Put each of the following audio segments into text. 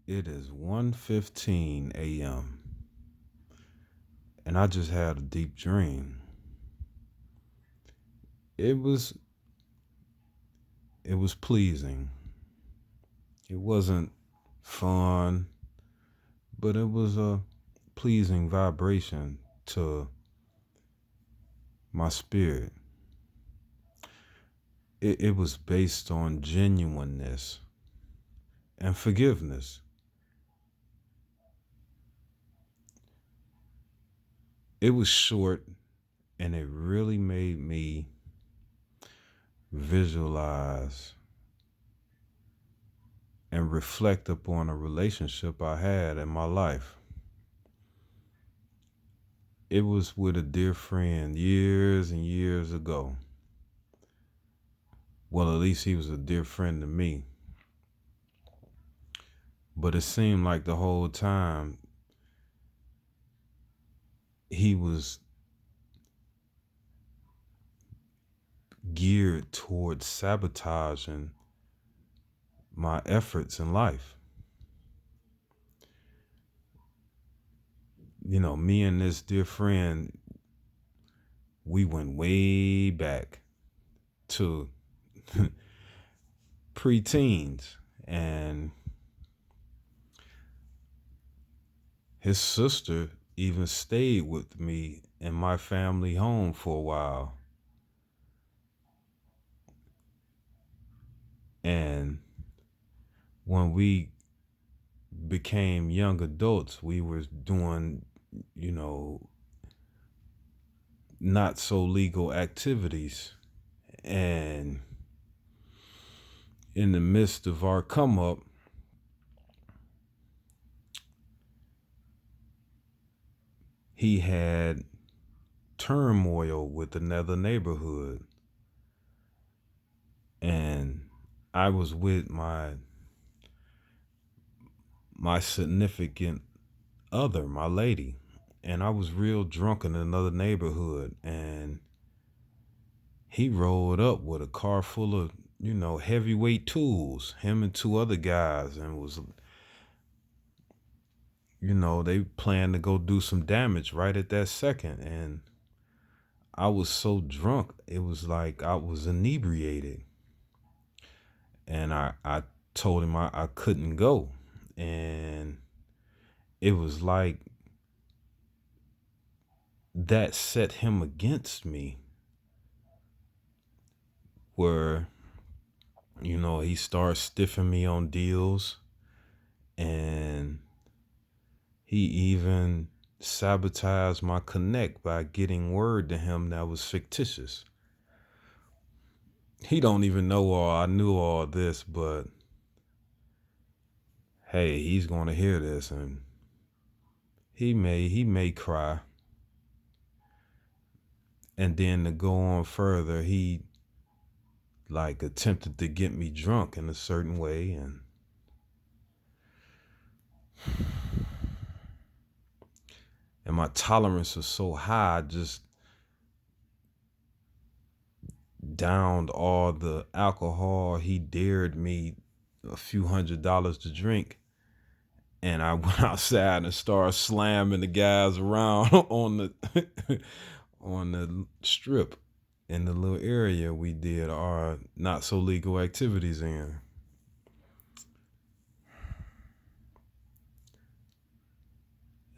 It is 1:15 a.m. and I just had a deep dream. It was it was pleasing. It wasn't fun, but it was a pleasing vibration to my spirit. It was based on genuineness and forgiveness. It was short and it really made me visualize and reflect upon a relationship I had in my life. It was with a dear friend years and years ago. Well, at least he was a dear friend to me. But it seemed like the whole time he was geared towards sabotaging my efforts in life. Me and this dear friend, we went way back to preteens. And his sister even stayed with me in my family home for a while. And when we became young adults, we were doing, you know, not so legal activities. And in the midst of our come up, he had turmoil with another neighborhood. And I was with my significant other, my lady, and I was real drunk in another neighborhood, and he rolled up with a car full of, heavyweight tools, him and two other guys, and was, they planned to go do some damage right at that second. And I was so drunk, it was like I was inebriated. And I told him I couldn't go. And it was like that set him against me, where, he started stiffing me on deals, and he even sabotaged my connect by getting word to him that was fictitious. He don't even know I knew all this, but hey, he's gonna hear this, and he may cry. And then to go on further, he like attempted to get me drunk in a certain way, and my tolerance was so high, I just downed all the alcohol he dared me a few $100s to drink. And I went outside and started slamming the guys around on the on the strip in the little area we did our not so legal activities in.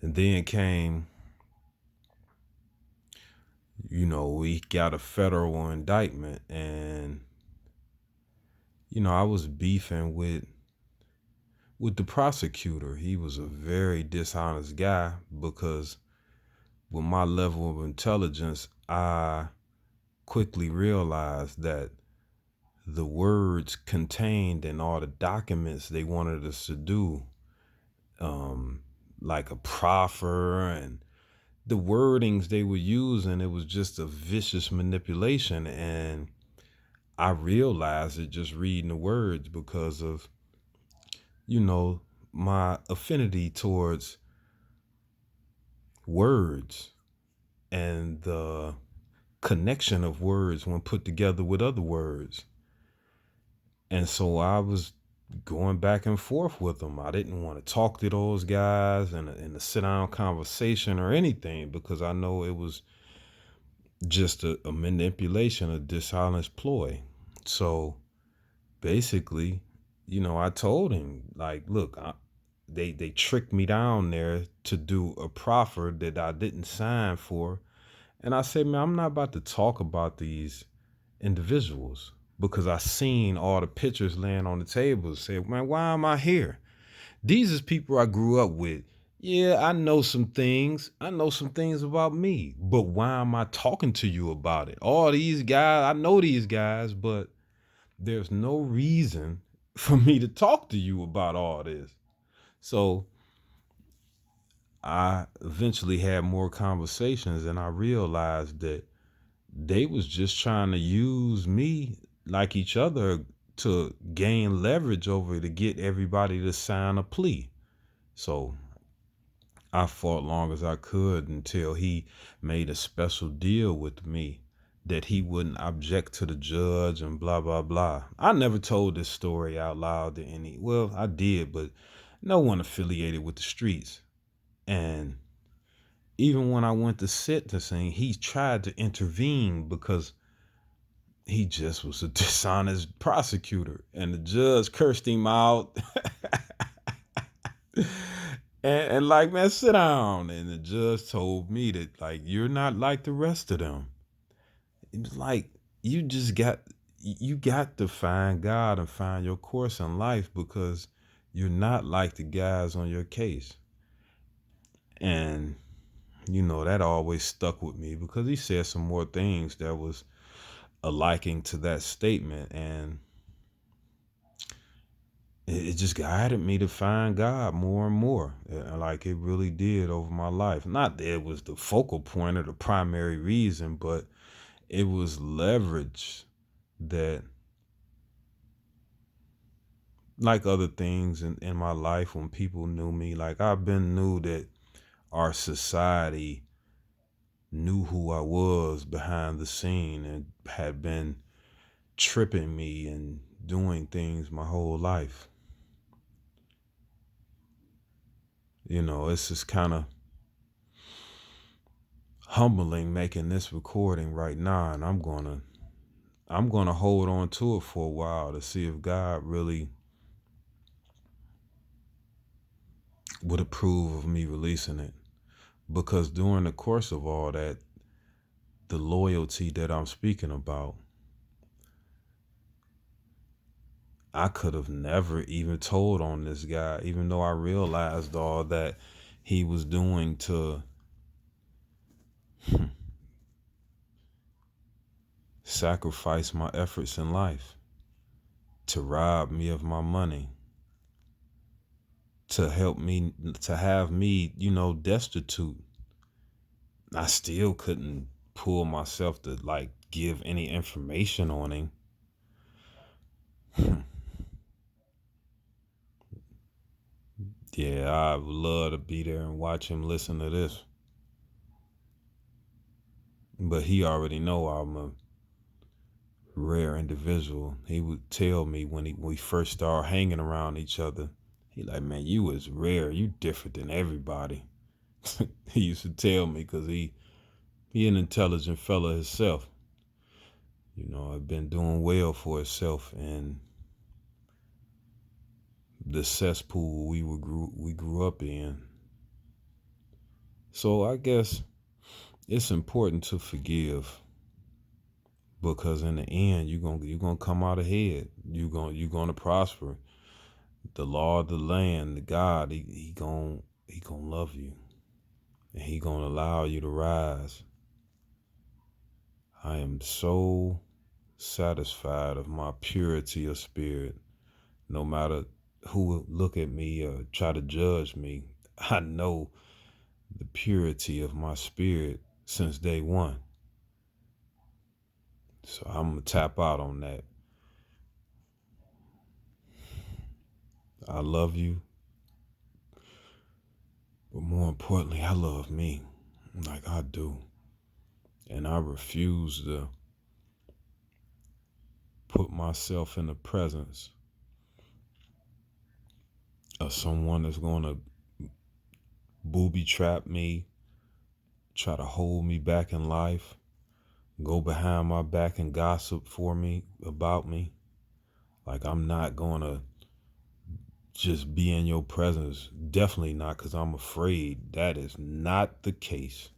And then came, we got a federal indictment, and I was beefing with the prosecutor. He was a very dishonest guy, because with my level of intelligence, I quickly realized that the words contained in all the documents they wanted us to do, um, like a proffer, and the wordings they were using, it was just a vicious manipulation. And I realized it just reading the words, because of, you know, my affinity towards words and the connection of words when put together with other words. And so I was going back and forth with them. I didn't want to talk to those guys in a sit down conversation or anything because I know it was just a manipulation, a dishonest ploy. So basically, I told him like, look, they tricked me down there to do a proffer that I didn't sign for, and I said, man, I'm not about to talk about these individuals because I seen all the pictures laying on the table. Said, man, why am I here? These is people I grew up with. Yeah, I know some things. I know some things about me, but why am I talking to you about it? All these guys, I know these guys, but there's no reason for me to talk to you about all this. So I eventually had more conversations and I realized that they was just trying to use me like each other to gain leverage over to get everybody to sign a plea. So I fought long as I could until he made a special deal with me that he wouldn't object to the judge and blah blah blah. I never told this story out loud to any. Well, I did, but no one affiliated with the streets. And even when I went to sentencing, he tried to intervene because he just was a dishonest prosecutor, and the judge cursed him out. And like, man, sit down. And the judge told me that, like, you're not like the rest of them. It was like, you just you got to find God and find your course in life because you're not like the guys on your case. And, that always stuck with me because he said some more things that was a liking to that statement. And it just guided me to find God more and more, like it really did over my life. Not that it was the focal point or the primary reason, but it was leverage that, like other things in my life, when people knew me, like I've been knew that our society knew who I was behind the scene and had been tripping me and doing things my whole life. It's just kind of humbling making this recording right now, and I'm gonna hold on to it for a while to see if God really would approve of me releasing it. Because during the course of all that, the loyalty that I'm speaking about, I could have never even told on this guy, even though I realized all that he was doing to sacrifice my efforts in life, to rob me of my money, to help me, to have me, destitute. I still couldn't pull myself to like give any information on him. Yeah, I would love to be there and watch him listen to this. But he already know I'm a rare individual. He would tell me when we first started hanging around each other, he like, man, you is rare. You different than everybody. He used to tell me because he an intelligent fella himself. I've been doing well for himself and the cesspool we grew up in. So I guess it's important to forgive because in the end you're gonna come out ahead. You're gonna prosper. The law of the land, the God, he gonna love you and he gonna allow you to rise. I am so satisfied of my purity of spirit. No matter who will look at me or try to judge me, I know the purity of my spirit since day one. So I'm gonna tap out on that. I love you, but more importantly, I love me like I do. And I refuse to put myself in the presence someone that's going to booby trap me, try to hold me back in life, go behind my back and gossip for me about me. Like, I'm not going to just be in your presence. Definitely not because I'm afraid. That is not the case.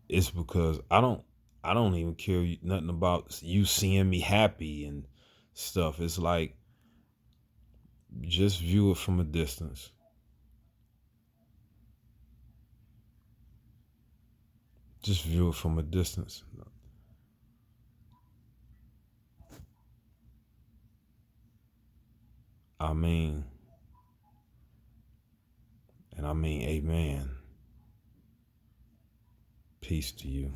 It's because I don't even care nothing about you seeing me happy and stuff. It's like, just view it from a distance. Just view it from a distance. I mean, and I mean, amen. Peace to you.